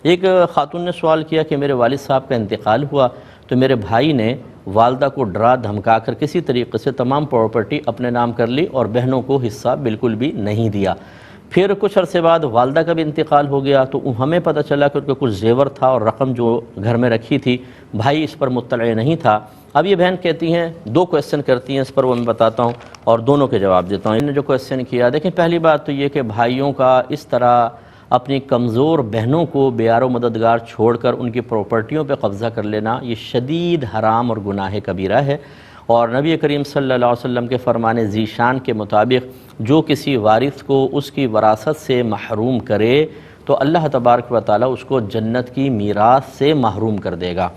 ایک خاتون نے سوال کیا کہ میرے والد صاحب کا انتقال ہوا تو میرے بھائی نے والدہ کو ڈرا دھمکا کر کسی طریقے سے تمام پراپرٹی اپنے نام کر لی اور بہنوں کو حصہ بالکل بھی نہیں دیا۔ پھر کچھ عرصے بعد والدہ کا بھی انتقال ہو گیا تو ہمیں پتہ چلا کہ ان کا کچھ زیور تھا اور رقم جو گھر میں رکھی تھی، بھائی اس پر مطلع نہیں تھا۔ اب یہ بہن کہتی ہیں، دو کویسچن کرتی ہیں اس پر، وہ میں بتاتا ہوں اور دونوں کے جواب دیتا ہوں۔ انہوں نے جو کویسچن کیا، دیکھیں پہلی بات تو یہ کہ بھائیوں کا اس طرح اپنی کمزور بہنوں کو بیار و مددگار چھوڑ کر ان کی پراپرٹیوں پہ قبضہ کر لینا یہ شدید حرام اور گناہ کبیرہ ہے، اور نبی کریم صلی اللہ علیہ وسلم کے فرمان ذیشان کے مطابق جو کسی وارث کو اس کی وراثت سے محروم کرے تو اللہ تبارک و تعالیٰ اس کو جنت کی میراث سے محروم کر دے گا۔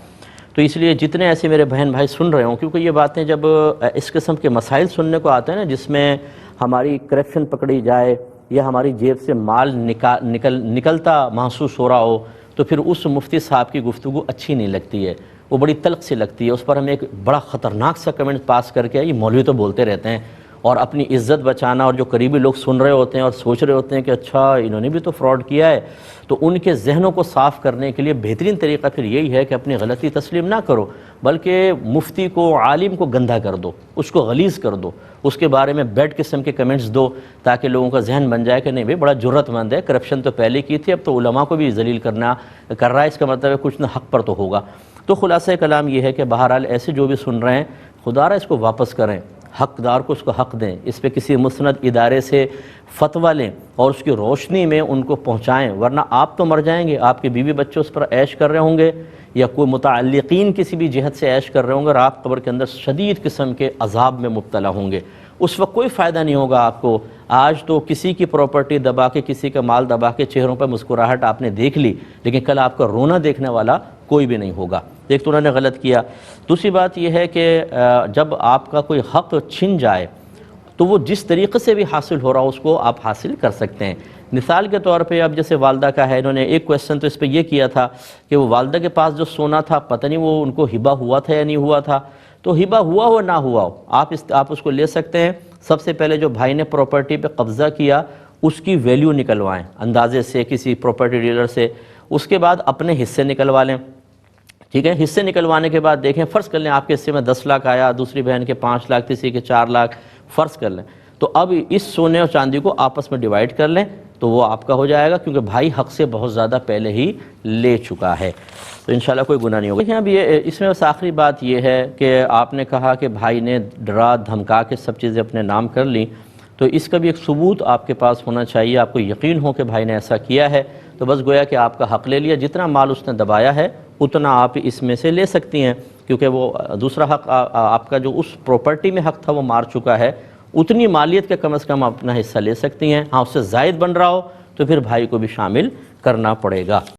تو اس لیے جتنے ایسے میرے بہن بھائی سن رہے ہوں، کیونکہ یہ باتیں جب اس قسم کے مسائل سننے کو آتے ہیں نا جس میں ہماری کرپشن پکڑی جائے یا ہماری جیب سے مال نکلتا محسوس ہو رہا ہو، تو پھر اس مفتی صاحب کی گفتگو اچھی نہیں لگتی ہے، وہ بڑی تلخ سی لگتی ہے۔ اس پر ہم ایک بڑا خطرناک سا کمنٹ پاس کر کے یہ مولوی تو بولتے رہتے ہیں، اور اپنی عزت بچانا، اور جو قریبی لوگ سن رہے ہوتے ہیں اور سوچ رہے ہوتے ہیں کہ اچھا انہوں نے بھی تو فراڈ کیا ہے، تو ان کے ذہنوں کو صاف کرنے کے لیے بہترین طریقہ پھر یہی ہے کہ اپنی غلطی تسلیم نہ کرو، بلکہ مفتی کو، عالم کو گندہ کر دو، اس کو غلیظ کر دو، اس کے بارے میں بیڈ قسم کے کمنٹس دو، تاکہ لوگوں کا ذہن بن جائے کہ نہیں بھائی بڑا جرت مند ہے، کرپشن تو پہلے کی تھی، اب تو علماء کو بھی ذلیل کر رہا ہے، اس کا مطلب ہے کچھ نہ حق پر تو ہوگا۔ تو خلاصہ کلام یہ ہے کہ بہرحال ایسے جو بھی سن رہے ہیں، خدا را اس کو واپس کریں، حقدار کو اس کو حق دیں، اس پہ کسی مستند ادارے سے فتویٰ لیں اور اس کی روشنی میں ان کو پہنچائیں، ورنہ آپ تو مر جائیں گے، آپ کے بیوی بچے اس پر عیش کر رہے ہوں گے یا کوئی متعلقین کسی بھی جہت سے عیش کر رہے ہوں گے، اور آپ قبر کے اندر شدید قسم کے عذاب میں مبتلا ہوں گے۔ اس وقت کوئی فائدہ نہیں ہوگا آپ کو۔ آج تو کسی کی پراپرٹی دبا کے، کسی کا مال دبا کے چہروں پر مسکراہٹ آپ نے دیکھ لی، لیکن کل آپ کا رونا دیکھنے والا کوئی بھی نہیں ہوگا۔ ایک تو انہوں نے غلط کیا۔ دوسری بات یہ ہے کہ جب آپ کا کوئی حق چھن جائے تو وہ جس طریقے سے بھی حاصل ہو رہا ہو اس کو آپ حاصل کر سکتے ہیں۔ مثال کے طور پہ اب جیسے والدہ کا ہے، انہوں نے ایک کویسچن تو اس پہ یہ کیا تھا کہ وہ والدہ کے پاس جو سونا تھا پتہ نہیں وہ ان کو ہبہ ہوا تھا یا نہیں ہوا تھا، تو ہبہ ہوا ہو نہ ہوا ہو آپ اس کو لے سکتے ہیں۔ سب سے پہلے جو بھائی نے پراپرٹی پہ قبضہ کیا اس کی ویلیو نکلوائیں اندازے سے کسی پراپرٹی ڈیلر سے، اس کے بعد اپنے حصے نکلوا لیں، ٹھیک ہے۔ حصے نکلوانے کے بعد دیکھیں، فرض کر لیں آپ کے حصے میں 10 لاکھ آیا، دوسری بہن کے 5 لاکھ، تیسری کے 4 لاکھ، فرض کر لیں، تو اب اس سونے اور چاندی کو آپس میں ڈیوائیڈ کر لیں تو وہ آپ کا ہو جائے گا، کیونکہ بھائی حق سے بہت زیادہ پہلے ہی لے چکا ہے، تو انشاءاللہ کوئی گناہ نہیں ہوگا۔ دیکھیں اب اس میں بس آخری بات یہ ہے کہ آپ نے کہا کہ بھائی نے ڈرا دھمکا کے سب چیزیں اپنے نام کر لیں، تو اس کا بھی ایک ثبوت آپ کے پاس ہونا چاہیے، آپ کو یقین ہو کہ بھائی نے ایسا کیا ہے، تو بس گویا کہ آپ کا حق لے لیا، جتنا مال اس نے دبایا ہے اتنا آپ اس میں سے لے سکتی ہیں، کیونکہ وہ دوسرا حق آپ کا جو اس پراپرٹی میں حق تھا وہ مار چکا ہے، اتنی مالیت کے کم از کم اپنا حصہ لے سکتی ہیں۔ ہاں اس سے زائد بن رہا ہو تو پھر بھائی کو بھی شامل کرنا پڑے گا۔